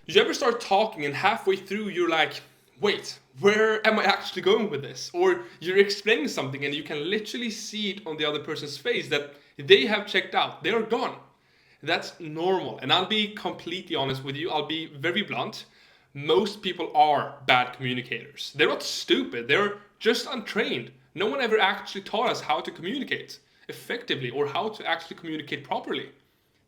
You ever start talking and halfway through you're like, wait, where am I actually going with this? Or you're explaining something and you can literally see it on the other person's face that they have checked out, they're gone. That's normal. And I'll be completely honest with you, I'll be very blunt. Most people are bad communicators. They're not stupid, they're just untrained. No one ever actually taught us how to communicate effectively or how to actually communicate properly.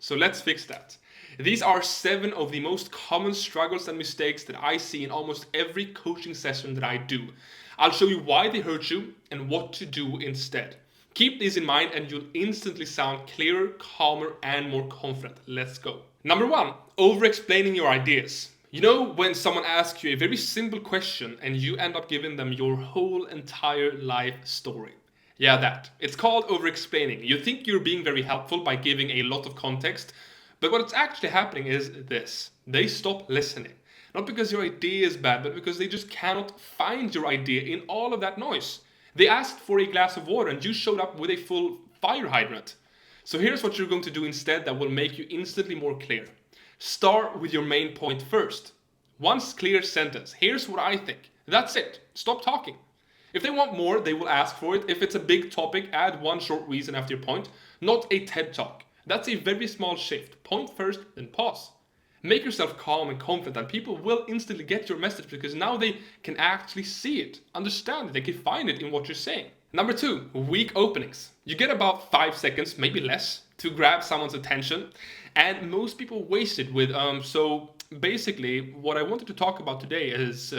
So let's fix that. These are 7 of the most common struggles and mistakes that I see in almost every coaching session that I do. I'll show you why they hurt you and what to do instead. Keep these in mind and you'll instantly sound clearer, calmer, and more confident. Let's go. Number 1, over explaining your ideas. You know when someone asks you a very simple question and you end up giving them your whole entire life story? Yeah, that. It's called over-explaining. You think you're being very helpful by giving a lot of context, but what's actually happening is this. They stop listening. Not because your idea is bad, but because they just cannot find your idea in all of that noise. They asked for a glass of water and you showed up with a full fire hydrant. So here's what you're going to do instead that will make you instantly more clear. Start with your main point first. One clear sentence. Here's what I think. That's it. Stop talking. If they want more, they will ask for it. If it's a big topic, add one short reason after your point, not a TED talk. That's a very small shift. Point first, then pause. Make yourself calm and confident, and people will instantly get your message because now they can actually see it, understand it, they can find it in what you're saying. Number 2, weak openings. You get about 5 seconds, maybe less, to grab someone's attention, and most people waste it with, so basically, what I wanted to talk about today is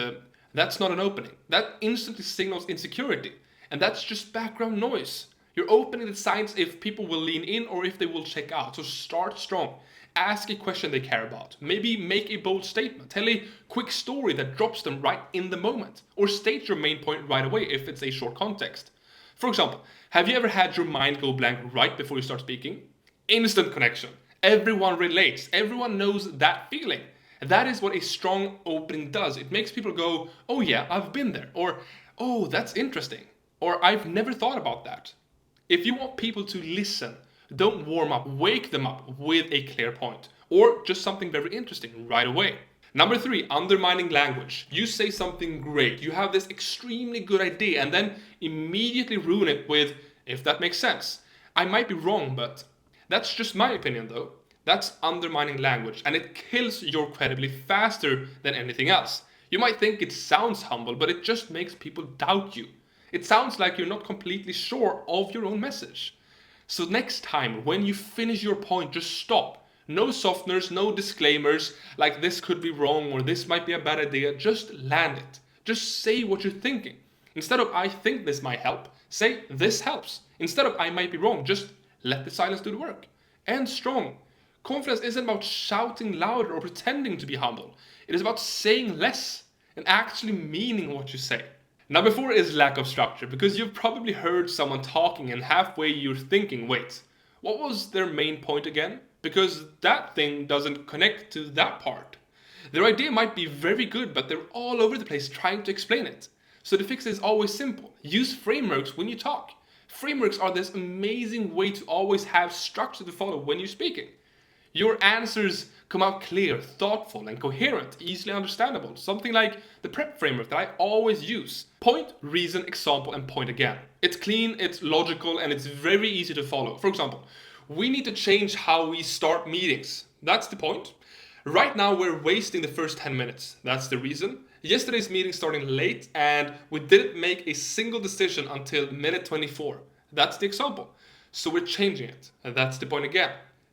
that's not an opening. That instantly signals insecurity, and that's just background noise. You're opening the signs if people will lean in or if they will check out. So start strong. Ask a question they care about. Maybe make a bold statement. Tell a quick story that drops them right in the moment. Or state your main point right away if it's a short context. For example, have you ever had your mind go blank right before you start speaking? Instant connection. Everyone relates. Everyone knows that feeling. That is what a strong opening does. It makes people go, oh yeah, I've been there. Or, oh, that's interesting. Or, I've never thought about that. If you want people to listen, don't warm up, wake them up with a clear point or just something very interesting right away. Number 3, undermining language. You say something great, you have this extremely good idea, and then immediately ruin it with, if that makes sense. I might be wrong, but that's just my opinion though. That's undermining language, and it kills your credibility faster than anything else. You might think it sounds humble, but it just makes people doubt you. It sounds like you're not completely sure of your own message. So next time, when you finish your point, just stop. No softeners, no disclaimers, like this could be wrong or this might be a bad idea. Just land it. Just say what you're thinking. Instead of I think this might help, say this helps. Instead of I might be wrong, just let the silence do the work. And strong. Confidence isn't about shouting louder or pretending to be humble. It is about saying less and actually meaning what you say. Number 4 is lack of structure, because you've probably heard someone talking and halfway you're thinking, wait, what was their main point again? Because that thing doesn't connect to that part. Their idea might be very good, but they're all over the place trying to explain it. So the fix is always simple. Use frameworks when you talk. Frameworks are this amazing way to always have structure to follow when you're speaking. Your answers come out clear, thoughtful, and coherent, easily understandable. Something like the prep framework that I always use. Point, reason, example, and point again. It's clean, it's logical, and it's very easy to follow. For example, we need to change how we start meetings. That's the point. Right now, we're wasting the first 10 minutes. That's the reason. Yesterday's meeting starting late, and we didn't make a single decision until minute 24. That's the example. So we're changing it. And that's the point again.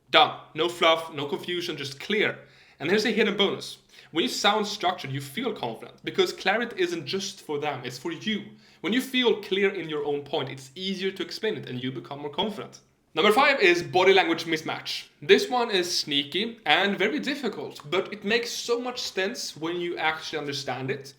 Done. No fluff, no confusion, just clear. And here's a hidden bonus. When you sound structured, you feel confident because clarity isn't just for them, it's for you. When you feel clear in your own point, it's easier to explain it and you become more confident. Number 5 is body language mismatch. This one is sneaky and very difficult, but it makes so much sense when you actually understand it.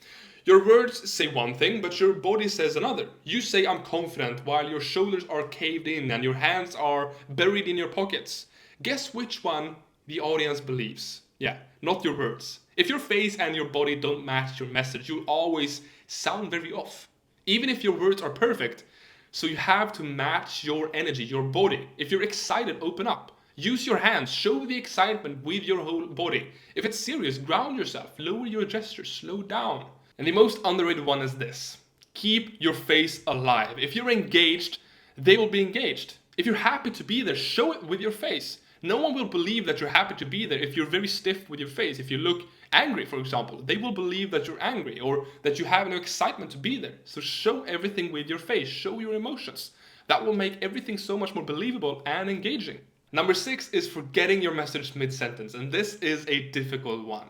Your words say one thing, but your body says another. You say I'm confident while your shoulders are caved in and your hands are buried in your pockets. Guess which one the audience believes? Yeah, not your words. If your face and your body don't match your message, you'll always sound very off. Even if your words are perfect. So you have to match your energy, your body. If you're excited, open up. Use your hands, show the excitement with your whole body. If it's serious, ground yourself, lower your gestures, slow down. And the most underrated one is this. Keep your face alive. If you're engaged, they will be engaged. If you're happy to be there, show it with your face. No one will believe that you're happy to be there if you're very stiff with your face. If you look angry, for example, they will believe that you're angry or that you have no excitement to be there. So show everything with your face, show your emotions. That will make everything so much more believable and engaging. Number 6 is forgetting your message mid-sentence, and this is a difficult one.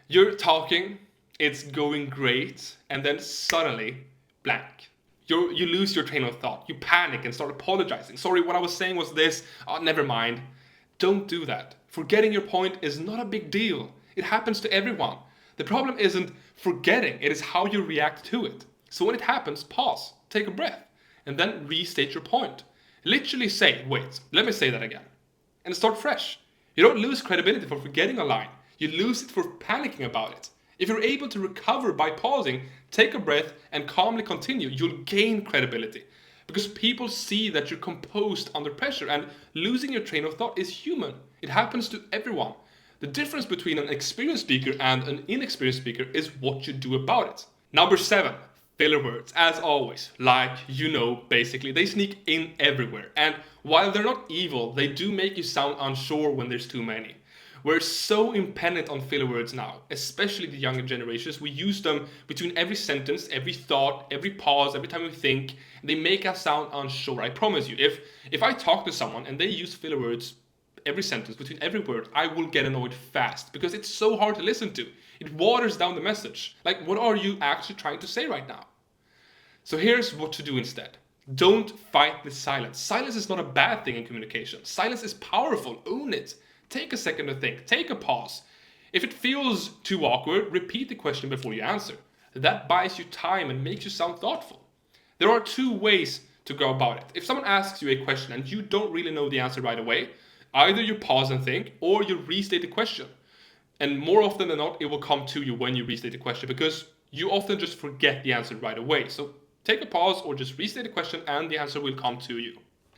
You're talking, it's going great, and then suddenly, blank. You lose your train of thought. You panic and start apologizing. Sorry, what I was saying was this. Oh, never mind. Don't do that. Forgetting your point is not a big deal. It happens to everyone. The problem isn't forgetting, it is how you react to it. So when it happens, pause, take a breath, and then restate your point. Literally say, wait, let me say that again. And start fresh. You don't lose credibility for forgetting a line. You lose it for panicking about it. If you're able to recover by pausing, take a breath, and calmly continue, you'll gain credibility. Because people see that you're composed under pressure, and losing your train of thought is human. It happens to everyone. The difference between an experienced speaker and an inexperienced speaker is what you do about it. Number 7, filler words. As always, basically, they sneak in everywhere. And while they're not evil, they do make you sound unsure when there's too many. We're so dependent on filler words now, especially the younger generations. We use them between every sentence, every thought, every pause, every time we think. They make us sound unsure. I promise you, if I talk to someone and they use filler words every sentence, between every word, I will get annoyed fast because it's so hard to listen to. It waters down the message. Like, what are you actually trying to say right now? So here's what to do instead. Don't fight the silence. Silence is not a bad thing in communication. Silence is powerful. Own it. Take a second to think. Take a pause. If it feels too awkward, repeat the question before you answer. That buys you time and makes you sound thoughtful. There are 2 ways to go about it. If someone asks you a question and you don't really know the answer right away, either you pause and think, or you restate the question. And more often than not, it will come to you when you restate the question because you often just forget the answer right away. So take a pause or just restate the question and the answer will come to you.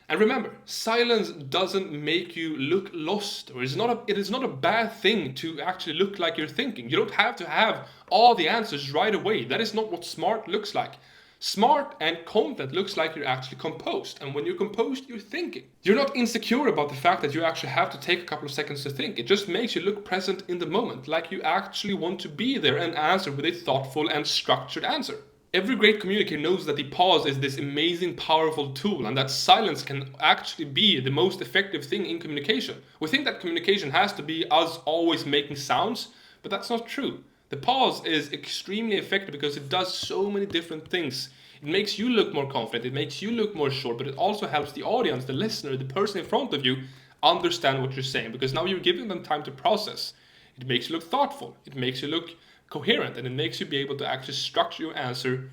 And remember, silence doesn't make you look lost, or it is not a bad thing to actually look like you're thinking. You don't have to have all the answers right away. That is not what smart looks like. Smart and confident looks like you're actually composed. And when you're composed, you're thinking. You're not insecure about the fact that you actually have to take a couple of seconds to think. It just makes you look present in the moment, like you actually want to be there and answer with a thoughtful and structured answer. Every great communicator knows that the pause is this amazing, powerful tool, and that silence can actually be the most effective thing in communication. We think that communication has to be us always making sounds, but that's not true. The pause is extremely effective because it does so many different things. It makes you look more confident, it makes you look more sure, but it also helps the audience, the listener, the person in front of you understand what you're saying, because now you're giving them time to process. It makes you look thoughtful, it makes you look coherent, and it makes you be able to actually structure your answer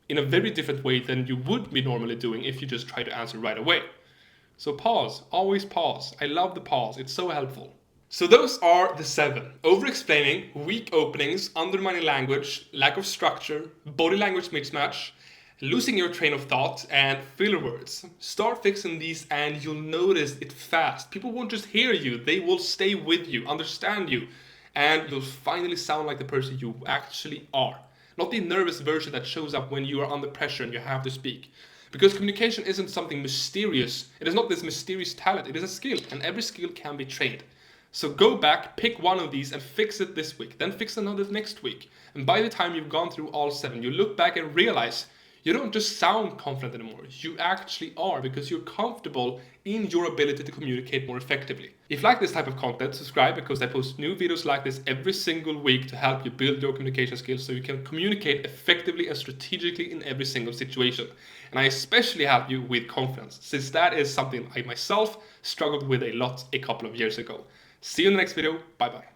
in a very different way than you would be normally doing if you just try to answer right away. So pause, always pause. I love the pause, it's so helpful. So those are the 7. Over-explaining, weak openings, undermining language, lack of structure, body language mismatch, losing your train of thought, and filler words. Start fixing these and you'll notice it fast. People won't just hear you, they will stay with you, understand you, and you'll finally sound like the person you actually are. Not the nervous version that shows up when you are under pressure and you have to speak. Because communication isn't something mysterious. It is not this mysterious talent. It is a skill, and every skill can be trained. So go back, pick one of these and fix it this week. Then fix another next week. And by the time you've gone through all 7, you look back and realize you don't just sound confident anymore. You actually are, because you're comfortable in your ability to communicate more effectively. If you like this type of content, subscribe, because I post new videos like this every single week to help you build your communication skills so you can communicate effectively and strategically in every single situation. And I especially help you with confidence, since that is something I myself struggled with a lot a couple of years ago. See you in the next video. Bye bye.